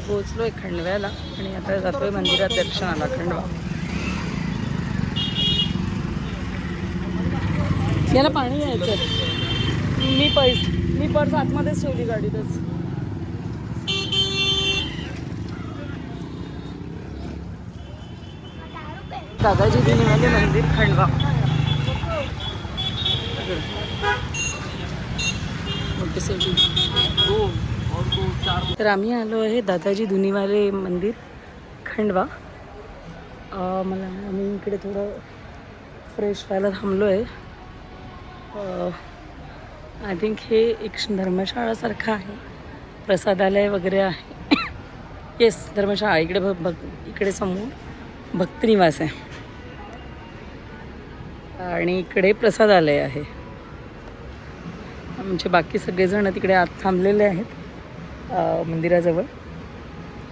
पोहोचलोय खंडव्याला आणि आता जातोय मंदिरात दर्शनाला. खंडवा याला पाणी यायचं. मी पर्स आतमध्येच ठेवली गाडीतच. दादाजी दिनीवाले मंदिर खंडवा. तर आम्ही आलो आहे दादाजी धुनीवाले मंदिर खंडवा. आम्ही इकडे थोडं फ्रेश व्हायला थांबलो आहे. आय थिंक हे एक धर्मशाळासारखं आहे, प्रसादालय वगैरे आहे. येस, धर्मशाळा. इकडे समोर भक्तनिवास आहे आणि इकडे प्रसादालय आहे. आमचे बाकी सगळेजण तिकडे आत थांबलेले आहेत मंदिराजवळ.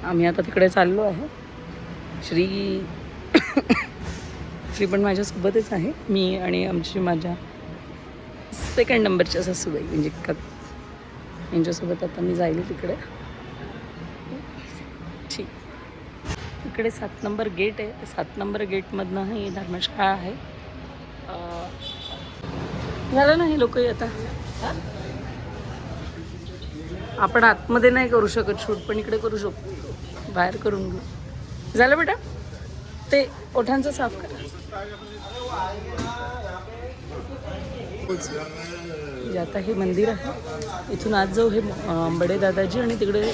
आम्ही आता तिकडे चाललो आहे. श्री पण माझ्यासोबतच आहे. मी आणि माझ्या सेकंड नंबरच्या सासूबाई म्हणजे यांच्यासोबत आता मी जाईल तिकडे. ठीक. इकडे 7 नंबर गेट आहे. 7 नंबर गेटमधनं ही धर्मशाळा आहे. झालं ना हे लोकही आता. आपण आतमध्ये नाही करू शकत शूट, पण इकडे करू शकतो. बाहेर करून घेऊ. झालं बेटा, ते ओठांचं साफ करा. आता हे मंदिर आहे. इथून आज जाऊ हे बडे दादाजी आणि तिकडे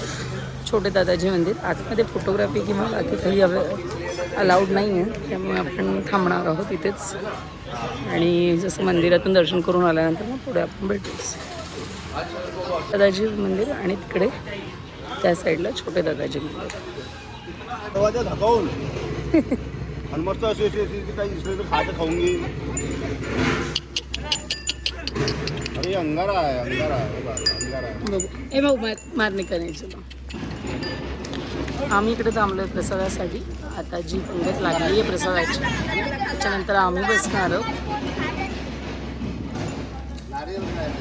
छोटे दादाजी मंदिर. आतमध्ये फोटोग्राफी किंवा बाकी काही अलाउड नाही आहे, त्यामुळे आपण थांबणार आहोत इथेच. आणि जसं मंदिरातून दर्शन करून आल्यानंतर मग पुढे आपण भेटूच. दादाजी मंदिर आणि तिकडे त्या साईडला छोटे दादाजी मंदिर. अरे अंगारा आहे. ए भाऊ मारणे करायचं. आम्ही इकडे थांबलो आहे प्रसादासाठी. आता जी पंगत लागली आहे प्रसादाची, त्याच्यानंतर आम्ही बसणार आहोत.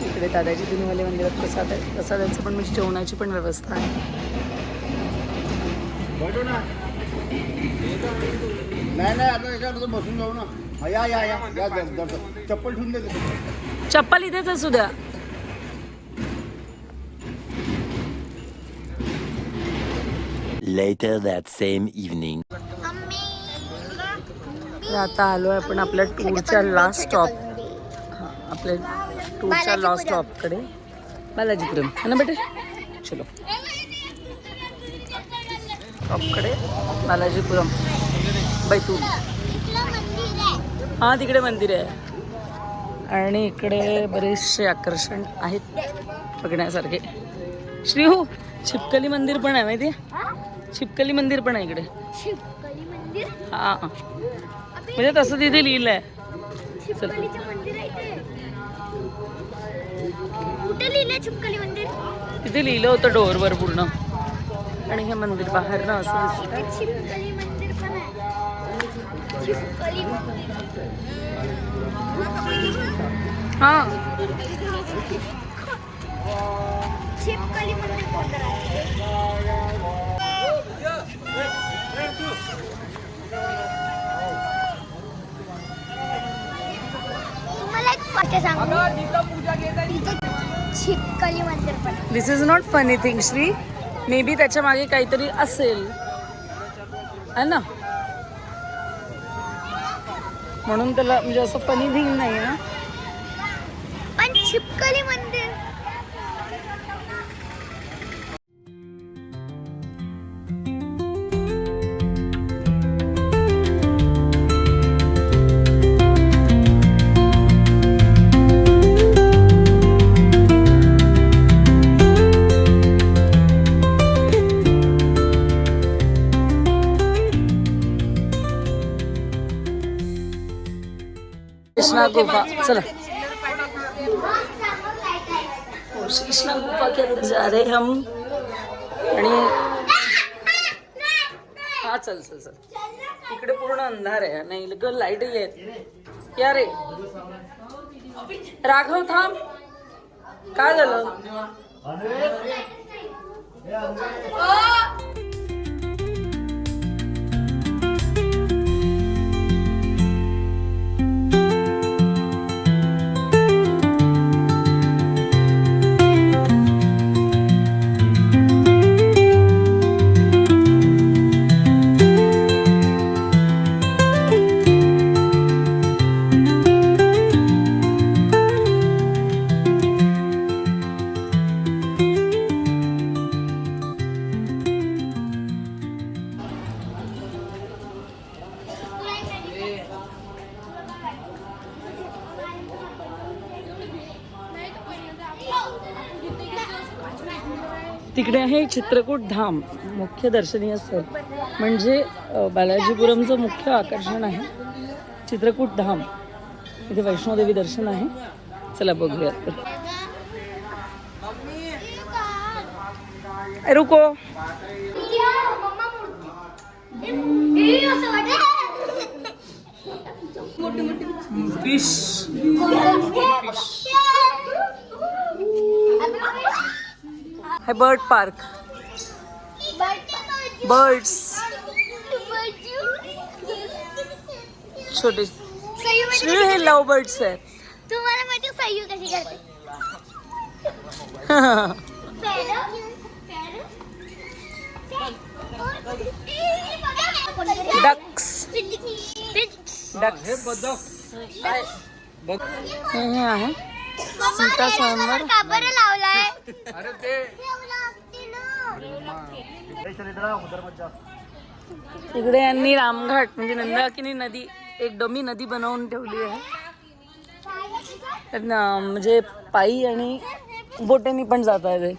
इकडे दादाजी दिनवाले मंदिरात प्रसाद आहे. प्रसादाचं पण म्हणजे जेवणाची पण व्यवस्था आहे. नाही आता याच्यावर बसून जाऊ ना. या चप्पल ठेवून दे. चप्पल इथेच असू द्या. Later that same evening. आता आलो आहे आपण आपल्या टूरच्या लास्ट स्टॉप. आपल्या टूरच्या लास्ट स्टॉपकडे बालाजीपुरम है ना बेटे. चलो स्टॉपकडे बालाजीपुरम बैतूल. हां, तिकडे मंदिर आहे आणि इकडे बरेचसे आकर्षण आहेत बघण्यासारखे. श्रीहू, छिपकली मंदिर पण आहे माहिती आहे. छिपकली मंदिर पण आहे इकडे. हां, म्हणजे तसं तिथे लिहिलं आहे. तिथे लिहिलं होतं डोअरवर पूर्ण. आणि हे मंदिर बाहेर ना असं दिसतं. हां, छिपकली मंदिर पण. This is not funny thing Shri. May be त्याच्या मागे काहीतरी असेल है ना, म्हणून त्याला म्हणजे असं फनी थिंग नाही ना. पण छिपकली मंदिर. कृष्णा गुफा. चला, कृष्णा गुफा के अंदर जा रहे हम. आणि हा चल चल चल. इकडे पूर्ण अंधार आहे. नाही लाईटही आहेत. या रे राघव, थांब. काय झालं? तिकडे आहे चित्रकूट धाम, मुख्य दर्शनीय स्थळ म्हणजे बालाजीपुरमचं मुख्य आकर्षण आहे चित्रकूट धाम. इथे वैष्णोदेवी दर्शन आहे. चला बघूयात तर. रुको. फिश. है बर्ड पार्क. बर्ड्स छोटे हे लव बर्ड्स आहेत. तुम्हाला माहिती सयू कशी करते? डक्स. हे आहे सीता स्वयंवर. का बरं लावलाय? तिकडे यांनी रामघाट म्हणजे नंदाकिनी नदी एक डमी नदी बनवून ठेवली आहे. म्हणजे पायी आणि बोटेनी पण जाता येते.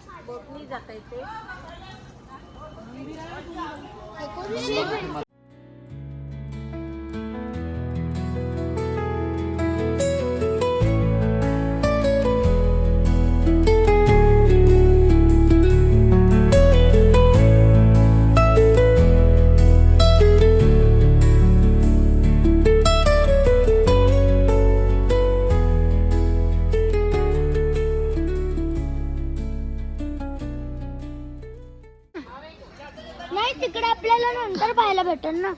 नाही तिकडे आपल्याला नंतर पाहायला भेटेल ना.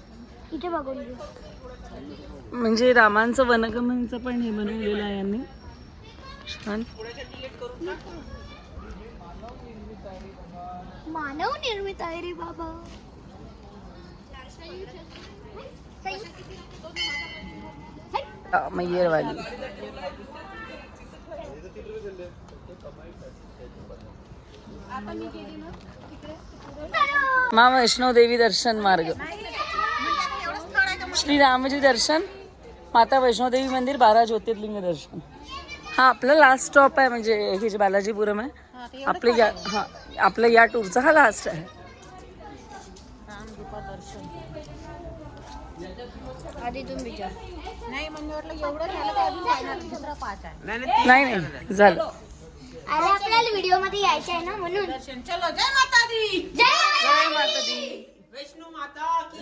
इथे बघून घेऊ. म्हणजे रामांचं वनगमनचं पण हे बनवलेलं आहे यांनी. छान. मानव निर्मित आहे रे बाबा. मय्यरवाली. माँ वैष्णो देवी दर्शन मार्ग. श्री रामजी दर्शन, माता वैष्णो देवी मंदिर, 12 ज्योतिर्लिंग दर्शन. हा आपला लास्ट स्टॉप आहे. म्हणजे हे जे बालाजीपुरम आहे आपलं या आपलं या टूरचा हा लास्ट आहे. नाही झालं. अरे आपल्याला व्हिडिओ मध्ये यायचं आहे ना म्हणून. चलो जय माता दी. जय माता दी. वैष्णो माता की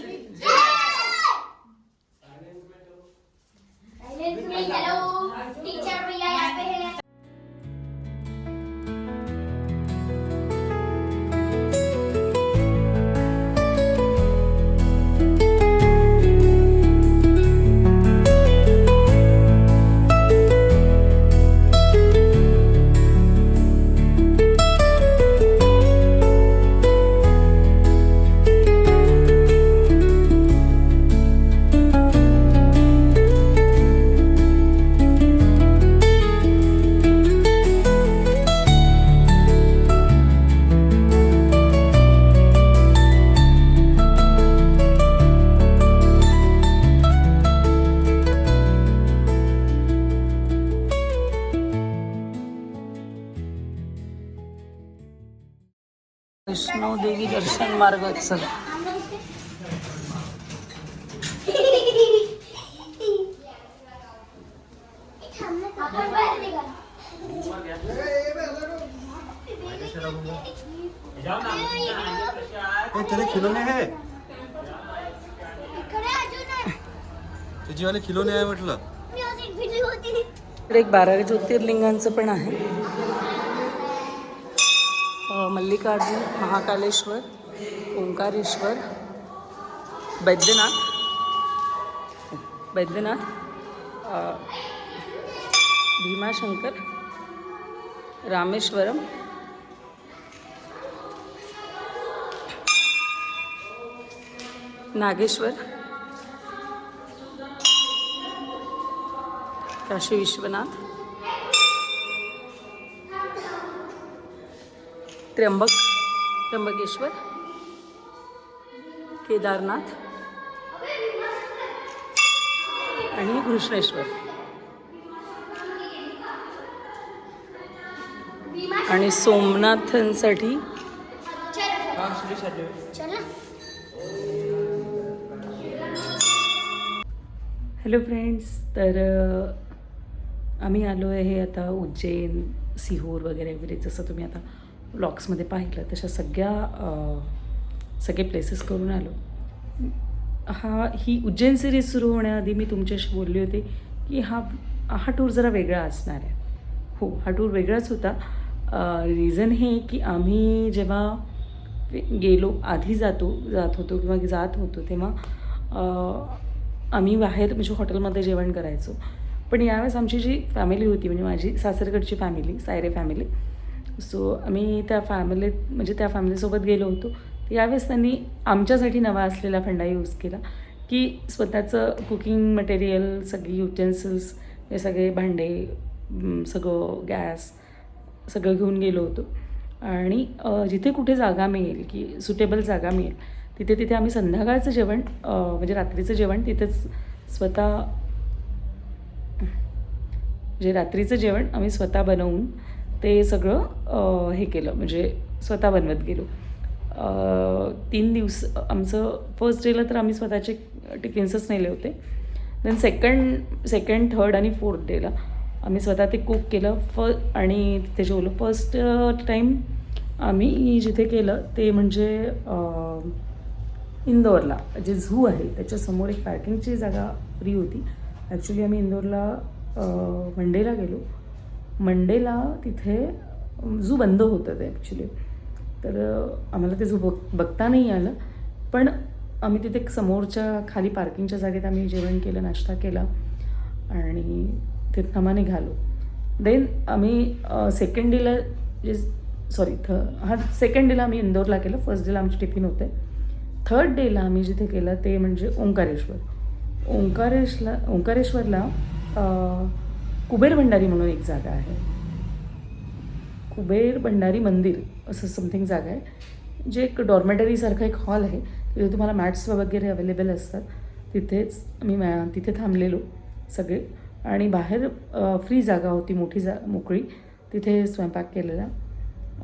हेलो टीचर भैया यहाँ पे है. वैष्णो देवी दर्शन मार्ग. चला आपण बाहेर निघा. तेरे खिलौने है. इकडे अजून आहे. तुझी वाले खिलौने आहे म्हटलं. म्युझिक व्हिडिओ होती. इकडे एक 12 ज्योतिर्लिंगांचं पण आहे. मल्लिकार्जुन, महाकालेश्वर, ओंकारेश्वर, बैद्यनाथ, भीमाशंकर, रामेश्वरम, नागेश्वर, काशी विश्वनाथ, त्र्यंबकेश्वर, केदारनाथ आणि घृष्णेश्वर. आणि सोमनाथांसाठी चला हॅलो फ्रेंड्स, तर आम्ही आलो आहे आता उज्जैन, सिहोर वगैरे वगैरे, जसं तुम्ही आता व्लॉग्समध्ये पाहिलं तशा सगळे प्लेसेस करून आलो. ही उज्जैन सिरीज सुरू होण्याआधी मी तुमच्याशी बोलली होती की हा टूर जरा वेगळा असणार आहे. हो, हा टूर वेगळाच होता. रिझन हे की आम्ही जेव्हा आधी जात होतो तेव्हा आम्ही बाहेर म्हणजे हॉटेलमध्ये जेवण करायचो. पण यावेळेस आमची जी फॅमिली होती, म्हणजे माझी सासरकडची फॅमिली, सायरे फॅमिली, सो आम्ही त्या फॅमिलीसोबत गेलो होतो. यावेळेस त्यांनी आमच्यासाठी नवा असलेला फंडा यूज केला की स्वतःचं कुकिंग मटेरियल, सगळी युटेन्सिल्स, हे सगळे भांडे, सगळं गॅस, सगळं घेऊन गेलो होतो. आणि जिथे कुठे जागा मिळेल की सुटेबल जागा मिळेल तिथे आम्ही संध्याकाळचं जेवण म्हणजे रात्रीचं जेवण रात्रीचं जेवण आम्ही स्वतः बनवून ते सगळं हे केलं, म्हणजे स्वतः बनवत गेलो. 3 दिवस आमचं फर्स्ट डेला तर आम्ही स्वतःचे टिफिन्सच नेले होते. देन सेकंड, थर्ड आणि फोर्थ डेला आम्ही स्वतः ते कुक केलं आणि तिथे जेवलो. फर्स्ट टाईम आम्ही जिथे केलं ते म्हणजे इंदोरला जे झू आहे त्याच्यासमोर एक पार्किंगची जागा फ्री होती. ॲक्च्युली आम्ही इंदोरला मंडेला गेलो. मंडेला तिथे झू बंद होतं ते ॲक्च्युली, तर आम्हाला ते झू बघता नाही आलं. पण आम्ही तिथे समोरच्या खाली पार्किंगच्या जागेत आम्ही जेवण केलं, नाश्ता केला आणि तिथं आम्हा निघालो. देन आम्ही सेकंड डेला सेकंड डेला आम्ही इंदोरला केलं. फर्स्ट डेला आमचे टिफिन होते. थर्ड डेला आम्ही जिथे केलं ते म्हणजे ओंकारेश्वरला कुबेर भंडारी म्हणून एक जागा आहे. कुबेर भंडारी मंदिर असं समथिंग जागा आहे, जे एक डॉर्मेटरीसारखा एक हॉल आहे. तिथे तुम्हाला मॅट्स वगैरे अवेलेबल असतात. तिथे थांबलेलो सगळे आणि बाहेर फ्री जागा होती, मोकळी, तिथे स्वयंपाक केलेला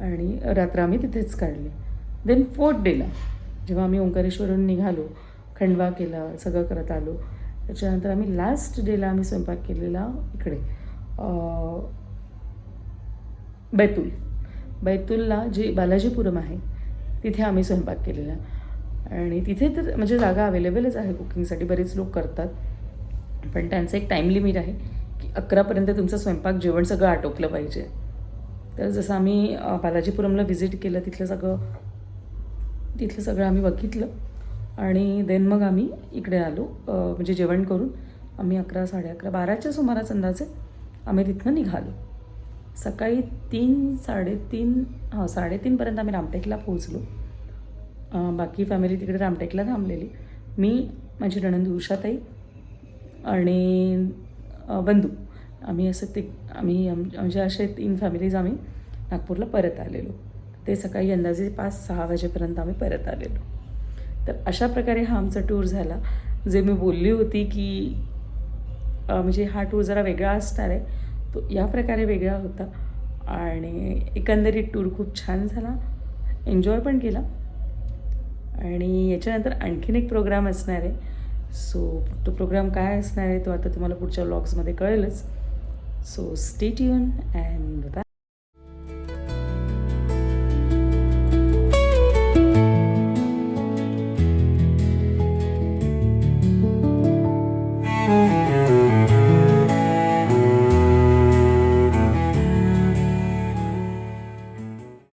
आणि रात्र आम्ही तिथेच काढली. देन फोर्थ डेला जेव्हा आम्ही ओंकारेश्वरहून निघालो, खंडवा केला, सगळं करत आलो. त्याच्यानंतर आम्ही लास्ट डेला आम्ही स्वयंपाक केलेला इकडे बैतूलला जे बालाजीपुरम आहे तिथे आम्ही स्वयंपाक केलेला. आणि तिथे तर म्हणजे जागा अवेलेबलच आहे कुकिंगसाठी, बरेच लोक करतात. पण त्यांचं एक टाईम लिमिट आहे की 11पर्यंत तुमचं स्वयंपाक जेवण सगळं आटोपलं पाहिजे. तर जसं आम्ही बालाजीपुरमला व्हिजिट केलं, तिथलं सगळं आम्ही बघितलं आणि देन मग आम्ही इकडे आलो. म्हणजे जेवण करून आम्ही 11, 11:30, 12च्या सुमारास अंदाजे आम्ही तिथनं निघालो. सकाळी 3:30पर्यंत आम्ही रामटेकला पोहोचलो. बाकी फॅमिली तिकडे रामटेकला थांबलेली. मी, माझी नणंद उषाताई आणि बंधू, आम्ही आमच्या असे 3 फॅमिलीज आम्ही नागपूरला परत आलेलो. ते सकाळी अंदाजे 5-6 वाजेपर्यंत आम्ही परत आलेलो. तर अशा प्रकारे हा आमचा टूर झाला. जे मी बोलली होती की म्हणजे हा टूर जरा वेगळा असणार आहे, तो या प्रकारे वेगळा होता. आणि एकंदरीत टूर खूप छान झाला, एन्जॉय पण केला. आणि याच्यानंतर आणखीन एक प्रोग्राम असणार आहे. सो तो प्रोग्राम काय असणार आहे तो आता तुम्हाला पुढच्या व्लॉग्समध्ये कळेलच. So stay tune and bye.